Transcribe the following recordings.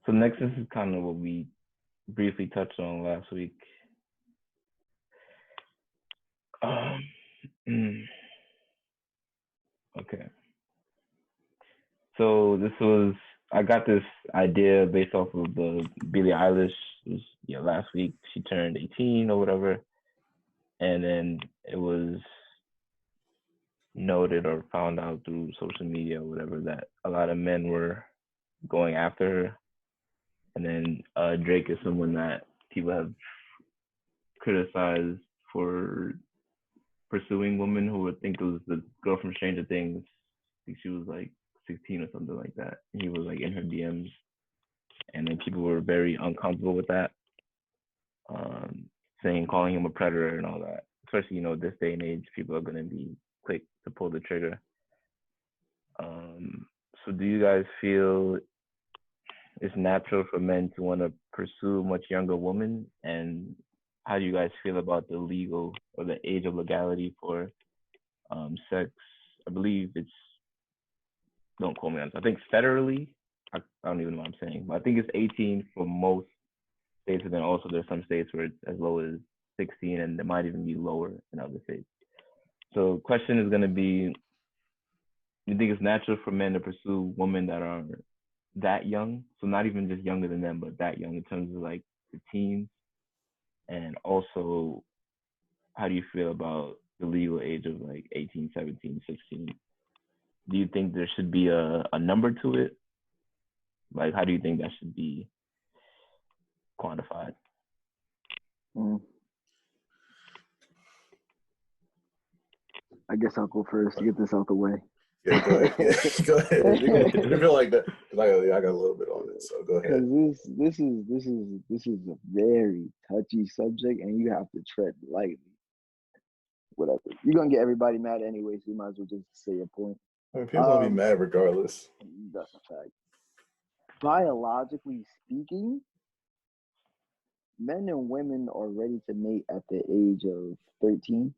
So next, this is kind of what we briefly touched on last week. Mm, okay. So I got this idea based off of the Billie Eilish. Last week she turned 18 or whatever, and then it was noted or found out through social media or whatever that a lot of men were going after her. And then Drake is someone that people have criticized for pursuing women who would think it was the girl from Stranger Things. I think she was like 16 or something like that. He was like in her DMs, and then people were very uncomfortable with that, calling him a predator and all that. Especially this day and age, people are gonna be quick to pull the trigger. So do you guys feel it's natural for men to want to pursue a much younger woman? And how do you guys feel about the legal or the age of legality for sex? I believe it's, don't quote me on this, I think federally, I don't even know what I'm saying, but I think it's 18 for most states, and then also there's some states where it's as low as 16, and it might even be lower in other states. So question is going to be, you think it's natural for men to pursue women that are that young? So not even just younger than them, but that young in terms of like the teens? And also, how do you feel about the legal age of like 18, 17, 16? Do you think there should be a number to it? Like, how do you think that should be quantified? I guess I'll go first to get this out the way. Yeah, go ahead. Yeah, go ahead. I feel like that. I got a little bit on it, so go ahead. Because this is a very touchy subject, and you have to tread lightly. Whatever, you're gonna get everybody mad anyway, so you might as well just say a point. I mean, people gonna be mad regardless. That's a fact. Biologically speaking, men and women are ready to mate at the age of 13,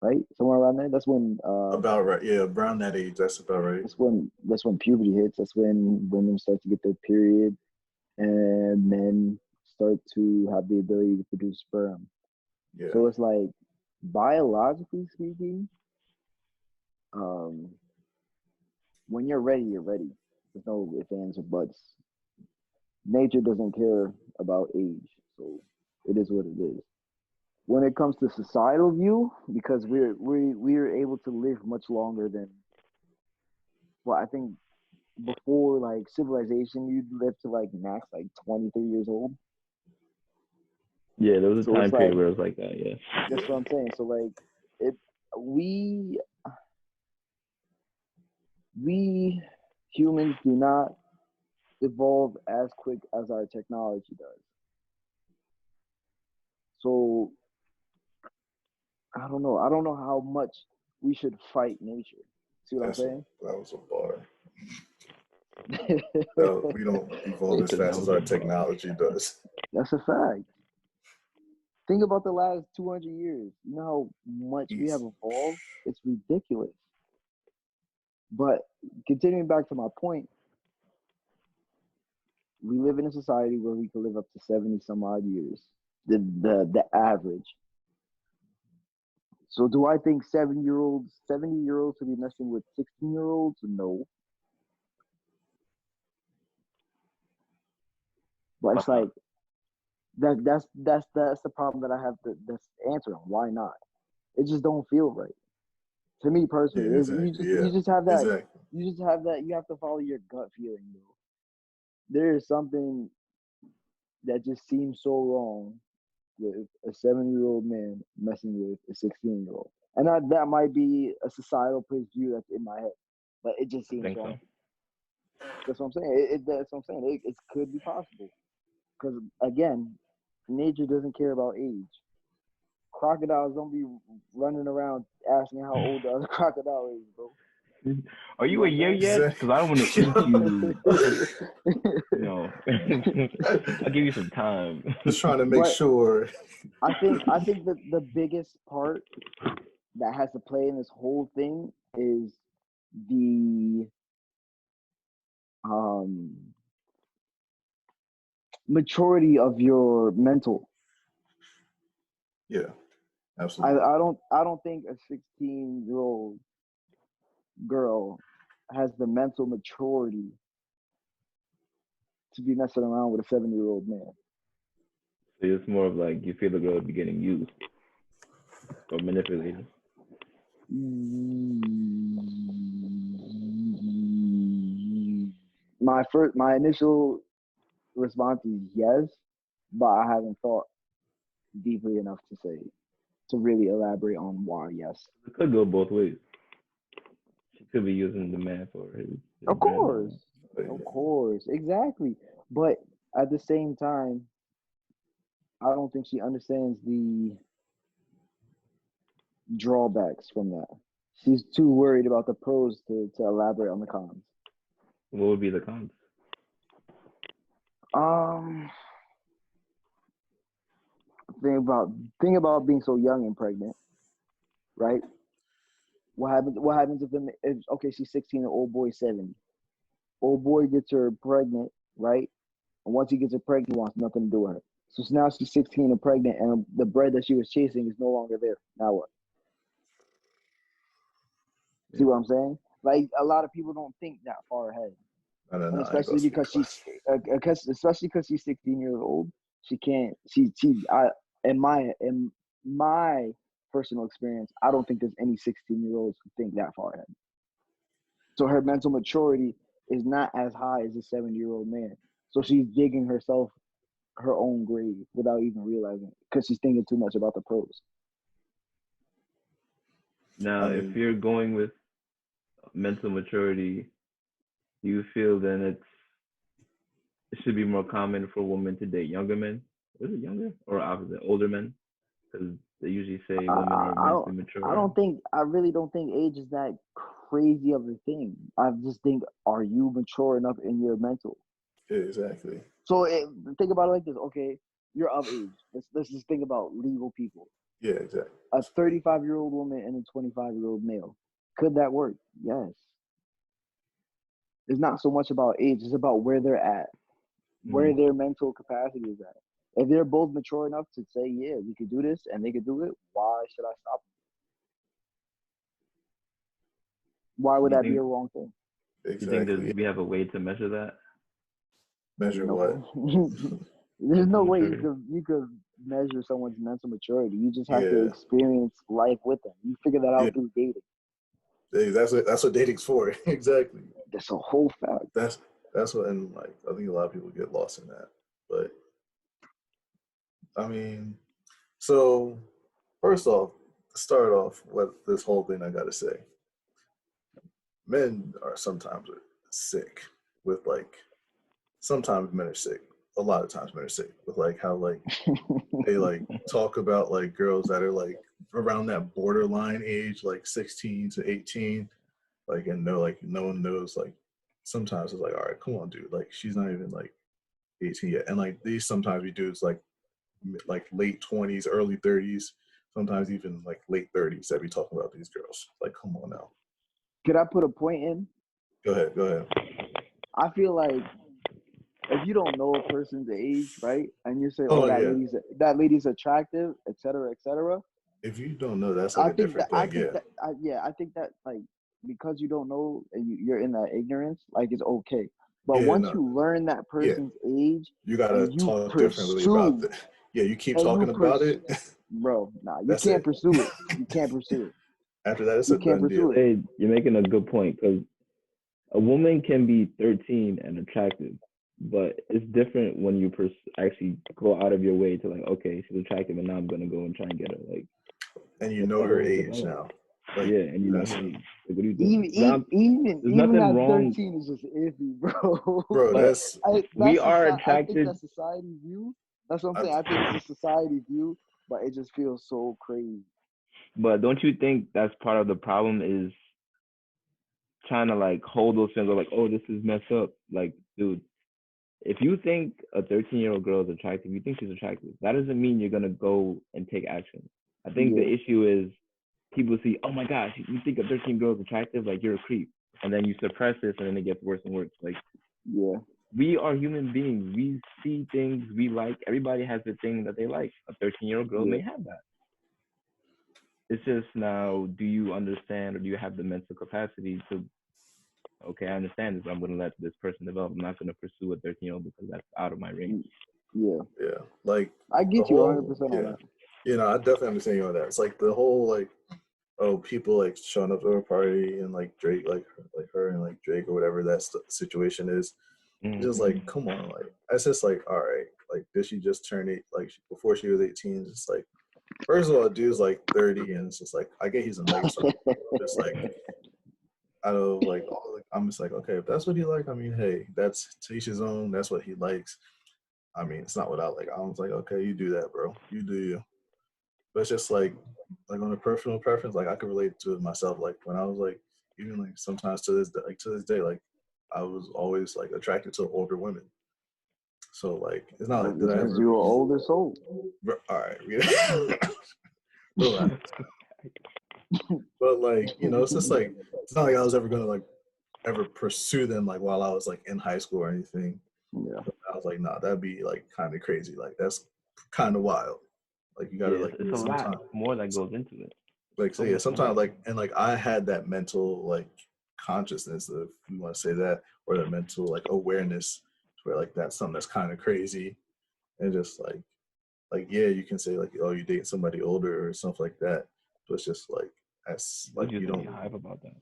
right? Somewhere around there. That's when about right. Yeah, around that age. That's about right. That's when puberty hits. That's when women start to get their period, and men start to have the ability to produce sperm. Yeah. So it's like, biologically speaking, when you're ready, you're ready. There's no ifs, ands, or buts. Nature doesn't care about age, so it is what it is. When it comes to societal view, because we're able to live much longer than, well, I think before like civilization, you'd live to like max like 23 years old. Yeah, there was a time period where it was like that. Yeah, that's what I'm saying. So like, we humans do not evolve as quick as our technology does. So I don't know. I don't know how much we should fight nature. See what I'm saying? That was a bar. No, we don't evolve as fast as our technology does. That's a fact. Think about the last 200 years. You know how much we have evolved? It's ridiculous. But continuing back to my point, we live in a society where we can live up to 70 some odd years, the average. So do I think 70-year-olds should be messing with 16-year-olds? No. But it's like, that's the problem that I have that's answering. Why not? It just don't feel right. To me personally, you just have that. Exactly. You just have that. You have to follow your gut feeling, though. There is something that just seems so wrong with a 7-year-old man messing with a 16-year-old, and that might be a societal place view that's in my head, but it just seems wrong. So. That's what I'm saying. That's what I'm saying. It could be possible, because again, nature doesn't care about age. Crocodiles don't be running around asking how old the other crocodile is, bro. Are you a year yet? Because I don't want to eat you. No, I'll give you some time. Just trying to make sure. I think that the biggest part that has to play in this whole thing is the maturity of your mental. Yeah, absolutely. I don't think a 16-year-old girl has the mental maturity to be messing around with a 7-year-old man. So it's more of like you feel the girl would be getting used or manipulated. My initial response is yes, but I haven't thought deeply enough to really elaborate on why yes. It could go both ways. She could be using the man for his Of course, exactly. But at the same time, I don't think she understands the drawbacks from that. She's too worried about the pros to elaborate on the cons. What would be the cons? Think about being so young and pregnant, right? What happens if okay, she's 16 and old boy 70. Old boy gets her pregnant, right? And once he gets her pregnant, he wants nothing to do with her. So now she's 16 and pregnant, and the bread that she was chasing is no longer there. Now what? See what I'm saying? Like, a lot of people don't think that far ahead. And especially because she's 16 years old, she can't. In my personal experience, I don't think there's any 16-year-olds who think that far ahead. So her mental maturity is not as high as a 7-year-old man. So she's digging herself her own grave without even realizing it because she's thinking too much about the pros. Now, if you're going with mental maturity, do you feel then it should be more common for women to date younger men? Was it younger or opposite, older men? Because they usually say women are mentally mature. I really don't think age is that crazy of a thing. I just think, are you mature enough in your mental? Yeah, exactly. So think about it like this. Okay, you're of age. Let's just think about legal people. Yeah, exactly. A 35-year-old woman and a 25-year-old male. Could that work? Yes. It's not so much about age. It's about where they're at, where their mental capacity is at. If they're both mature enough to say, yeah, we could do this, and they could do it, why should I stop them? Why would that be a wrong thing? Exactly. You think we have a way to measure that? Measure what? There's no way you could measure someone's mental maturity. You just have to experience life with them. You figure that out through dating. Hey, that's what dating's for. Exactly. That's a whole fact. That's what, and like I think a lot of people get lost in that. But I mean, so first off, to start off with this whole thing, I gotta say, men are sometimes sick with like. Sometimes men are sick. A lot of times men are sick with like how like they like talk about like girls that are like around that borderline age, like 16 to 18, like, and they're like no one knows, like sometimes it's like, all right, come on, dude, like she's not even like 18 yet, and like these sometimes we dudes like late 20s, early 30s, sometimes even like late 30s that we talking about these girls. Like, come on now. Could I put a point in? Go ahead. I feel like if you don't know a person's age, right, and you say, that lady's attractive, et cetera, if you don't know, that's like a different thing. I think that like, because you don't know and you're in that ignorance, like, it's okay. But once you learn that person's age, you gotta talk differently about it. Yeah, you keep talking about it, bro. Nah, you can't pursue it. You can't pursue it. After that, it's a done deal. Hey, you're making a good point, because a woman can be 13 and attractive, but it's different when you actually go out of your way to like, okay, she's attractive, and now I'm gonna go and try and get her, like. And you know her age now. Like, yeah, and you know her age. Like, what are you doing? Even at 13 is just iffy, bro. Bro, we are attracted. I think that's society view. That's what I'm saying. I think it's a society view, but it just feels so crazy. But don't you think that's part of the problem, is trying to like hold those things like, oh, this is messed up. Like, dude, if you think a 13-year-old girl is attractive, you think she's attractive, that doesn't mean you're gonna go and take action. I think the issue is people see, oh my gosh, you think a 13-year-old is attractive, like you're a creep, and then you suppress this, and then it gets worse and worse. Like, we are human beings. We see things we like. Everybody has the thing that they like. A 13-year-old girl may have that. It's just now, do you understand or do you have the mental capacity to, okay, I understand this, but I'm going to let this person develop. I'm not going to pursue a 13-year-old because that's out of my range. Yeah. Yeah. Like, I get you 100% on that. You know, I definitely understand you on that. It's like the whole, like, oh, people like showing up to a party and like Drake, like her and like Drake or whatever that situation is. Mm-hmm. Just like, come on, like, it's just like, all right, like, did she just turn it, like, before she was 18? It's just like, first of all, dude's like 30, and it's just like, I get he's a nice one. Just like, out of like, all, like, I'm just like, okay, if that's what he like, I mean, hey, that's to each his own. That's what he likes. I mean, it's not what I like. I was like, okay, you do that, bro. You do you. But it's just like on a personal preference, like I could relate to it myself. Like when I was like, even like sometimes to this day, like I was always like attracted to older women. So like it's not like that. Because you're an older soul. All right, but like, you know, it's just like it's not like I was ever gonna like ever pursue them like while I was like in high school or anything. Yeah, I was like, nah, that'd be like kind of crazy. Like that's kind of wild. Like you gotta like it's a lot more that goes into it. Like so, yeah, sometimes like and like I had that mental like consciousness, if you want to say that, or that mental like awareness, where like that's something that's kind of crazy, and just like yeah, you can say like, oh, you date somebody older or something like that, but it's just like that's like you don't hype about that.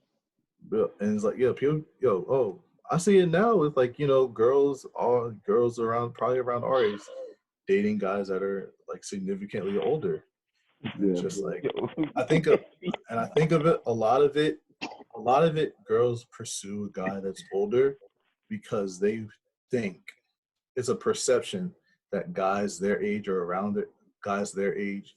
And it's like, yeah, people, oh, I see it now with like, you know, girls around probably around our age dating guys that are like significantly older. And it's just like I think of it, a lot of it, girls pursue a guy that's older because they think it's a perception that guys their age or around it, guys their age,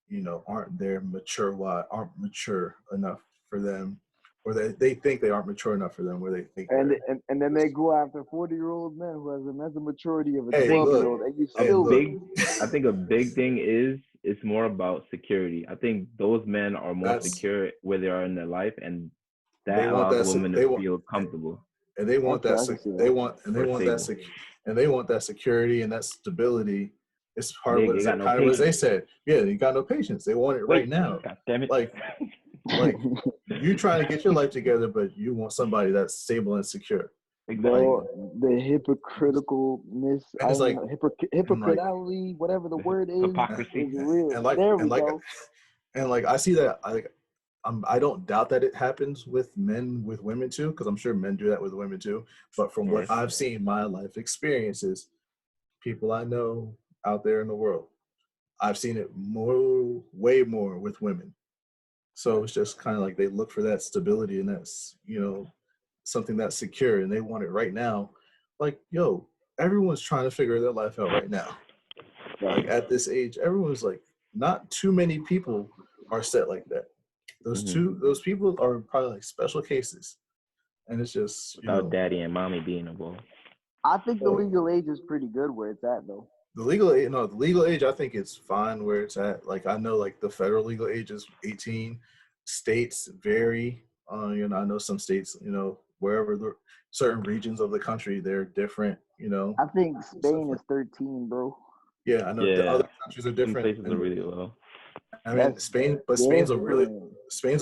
you know, aren't mature enough for them, or they think they aren't mature enough for them, where they think and then they go after 40-year-old men who has the mental maturity of a 12-year-old, and you still I think a big thing is it's more about security. I think those men are more secure where they are in their life, and that allows women to feel comfortable. And they want that security and that stability. It's part of what they said. Yeah, you got no patience. They want it right now. God damn it. Like you trying to get your life together, but you want somebody that's stable and secure. Exactly. The hypocriticalness, hypocritality, whatever the word is, hypocrisy. is real. There we go. And like I see that, I don't doubt that it happens with men with women too, because I'm sure men do that with women too. But from what I've seen, my life experiences, people I know out there in the world, I've seen it way more with women. So it's just kind of like they look for that stability, and that's, you know, something that's secure, and they want it right now. Like, yo, everyone's trying to figure their life out right now. Like at this age, everyone's like, not too many people are set like that. Those people are probably like special cases, and it's just without daddy and mommy being involved. I think the legal age is pretty good where it's at, though. The legal age, I think it's fine where it's at. Like I know, like the federal legal age is 18. States vary. You know, I know some states, you know, wherever the certain regions of the country, they're different. You know, I think Spain is 13, bro. Yeah, I know the other countries are different. Some places are really low. I mean, Spain's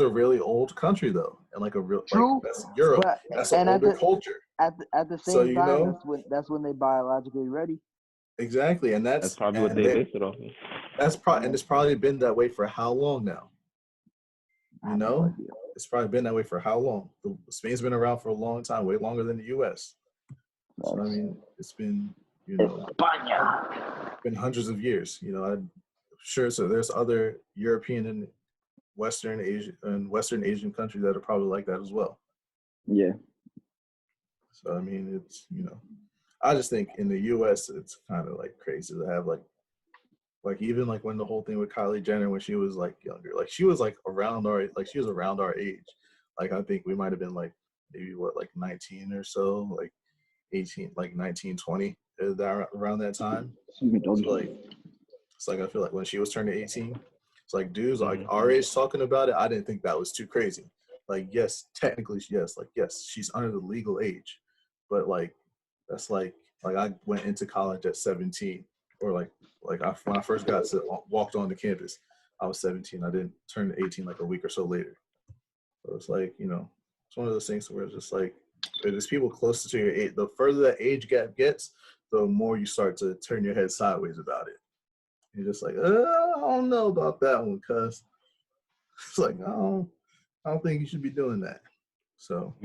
a really old country though, and like a real like that's Europe. That's an older culture. At the same time, that's when they biologically ready. Exactly, and that's probably what they base it off of. And it's probably been that way for how long now? You know, it's probably been that way for how long? Spain's been around for a long time, way longer than the U.S. So I mean, it's been, you know, been hundreds of years. You know, I'm sure. So there's other European and Western Asian countries that are probably like that as well. Yeah. So I mean, it's, you know, I just think in the U.S. it's kind of like crazy to have like even like when the whole thing with Kylie Jenner when she was like younger, like she was like around our age. Like I think we might have been like maybe like 19 or so, like 18, like 19, 20 around that time. So like it's like I feel like when she was turning 18, it's like dudes like our age talking about it, I didn't think that was too crazy. Like yes, technically yes, like yes, she's under the legal age, but like That's like I went into college at 17, or when I first walked on the campus, I was 17. I didn't turn 18 like a week or so later. So it's like, it's one of those things where it's just like, there's people closer to your age. The further that age gap gets, the more you start to turn your head sideways about it. You're just like, I don't know about that one, cuz it's like, I don't think you should be doing that. So